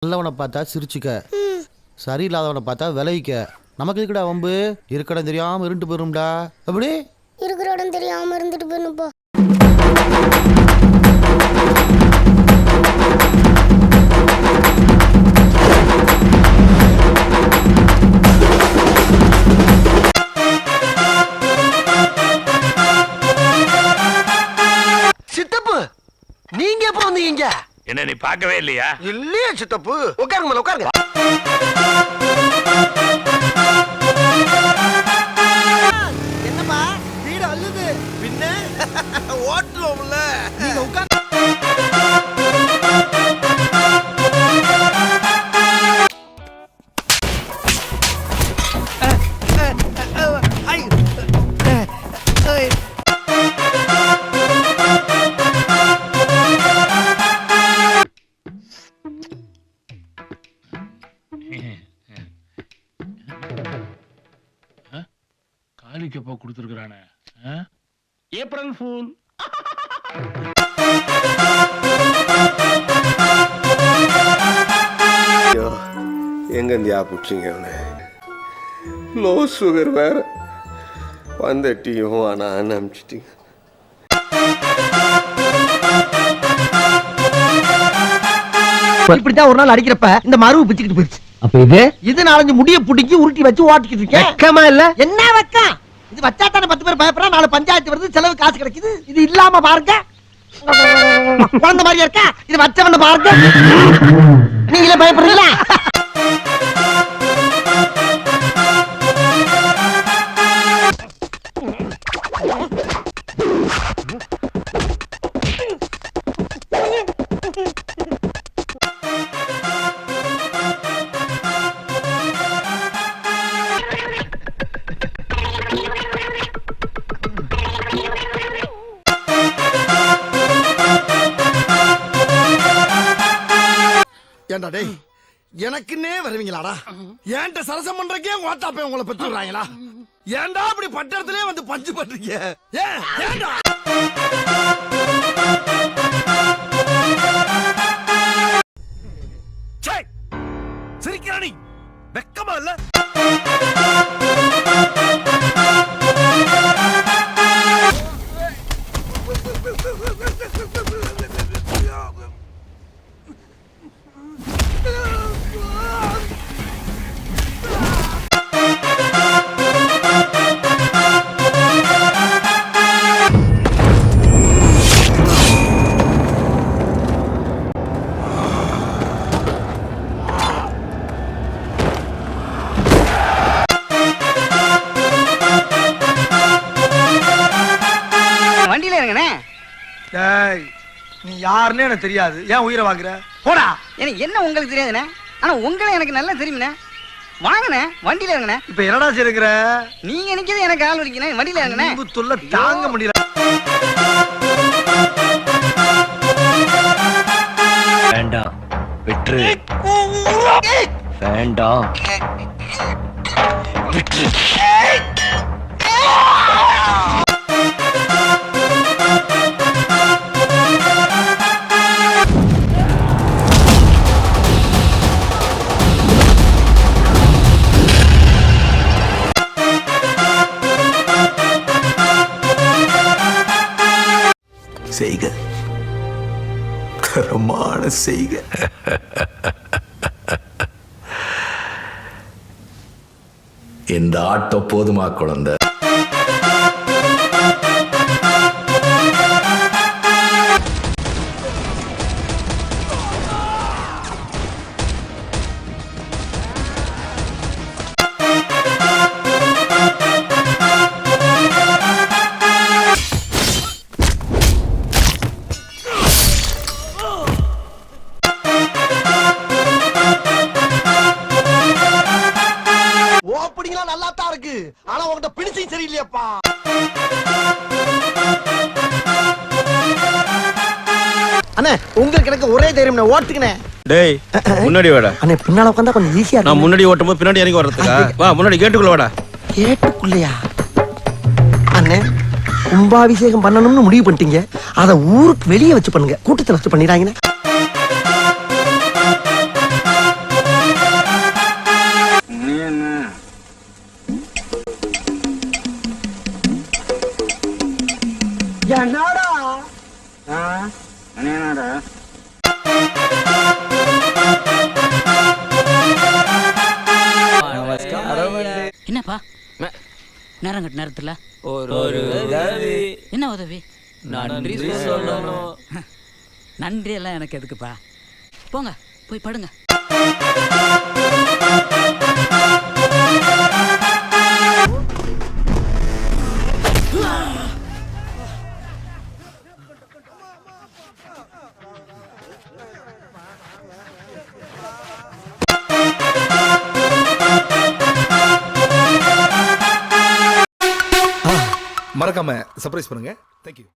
நல்லவனை பார்த்தா சிரிச்சுக்க, சரியில்லாதவனை பார்த்தா விளைவிக்க. நமக்கு இருக்கடா வம்பு, இருக்கடம் தெரியாம இருந்துட்டு போயிரும்டா. அப்படி இருக்கிற இடம் தெரியாம இருந்துட்டு போயிருப்பா. சித்தப்பு, நீங்க எப்ப வந்தீங்க? என்ன நீ பார்க்கவே இல்லையா? இல்லையா சித்தப்பு? உட்காருங்க உட்காருங்க. என்னப்பா வீடு அள்ளுது? பின்ன ஓட்டுவோம்ல. நீங்க உட்கார். காலிக்கப்பா கொடுத்துருக்கானே, ஏப்ரல் ஃபூல். எங்க இந்தியா பிடிச்சிங்க அவனை? லோ சுகர் வேற, வந்த டீயும் ஆனால் அனுப்பிச்சிட்டீங்க. இப்படித்தான் ஒரு நாள் அடிக்கிறப்ப இந்த மருவு பிச்சுக்கிட்டு போயிடுச்சு. அப்ப இது 4 முடிய புடிக்கி உருட்டி வச்சு ஓட்டிக்கிட்டு இருக்கேன். வெக்கமா இல்ல? என்ன வெக்கம்? இது வச்சா தானே 10 பேர் பயப்படுறா, 4 பஞ்சாயத்து வருது, செலவு காசு கிடைக்குது. இது இல்லாம பாருங்க, குழந்தை மாதிரியா இருக்கா? இது வச்சவன பாருங்க, நீங்களே பயப்படுறீங்களா? ஏண்டா டேய், எனக்குன்னே வருவீங்களாடா? ஏன்ட்ட சரசம் பண்றக்கே ஓட்டாப்பே உங்களை பெற்றுறாங்களா? ஏன்டா அப்படி பட்டறதுலயே வந்து பஞ்சு பண்றீங்க? ஏன்டா சிரிக்கிறானி, வெக்கமா இல்ல? வண்டியில இறங்கனே. டேய், நீ யாருன்னு எனக்கு தெரியாது, ஏன் உயிரை வாங்குற? போடா. எனக்கு என்ன உங்களுக்கு தெரியாதுண்ணே, ஆனா உங்களை எனக்கு நல்லா தெரியும்ண்ணே. வாங்கண்ணே, வண்டியில இறங்கண்ணே. இப்ப என்னடா செய்யுற? நீங்க நிக்கிறது எனக்கு ஆள் வலிக்கணும். வண்டியில இறங்கண்ணே. தொல்லை தாங்க முடியல. வேண்டாம், விட்டுரு. வேண்டாம், விட்டுரு. செய்க, தரமான செய்க. இந்த ஆட்டம் போதுமா குழந்தை? ஓப்பனிங்லாம் நல்லா தான் இருக்கு, ஆனா உங்ககிட்ட பிடிச்சும் சரியில்லையாப்பா. அண்ணே, உங்களுக்கு எனக்கு ஒரே தைரியம், ஓட்டுக்குனே. டேய், முன்னாடி வாடா. அண்ணே, பின்னால உட்கார்ந்தா கொஞ்சம் ஈஸியா இருக்கு. நான் முன்னாடி ஓட்டும்போது பின்னாடி இறங்கி வர்றதுக்கா? வா, முன்னாடி கேட்டுக்குள்ள வாடா. கேட்டுக்குள்ளையா? அண்ணே, கும்பாபிஷேகம் பண்ணணும்னு முடிவு பண்ணிட்டீங்க, அத ஊருக்கு வெளியே வச்சு பண்ணுங்க, கூட்டத்துல வச்சு பண்ணிடாங்கண்ணே. என்னப்பா நேரம் கட்ட நேரத்தில் ஒரு என்ன உதவி? நன்றி சொல்லணும். நன்றி எல்லாம் எனக்கு எதுக்குப்பா? போங்க போய் படுங்க. மறக்காம சர்ப்ரைஸ் பண்ணுங்க. தேங்க்யூ.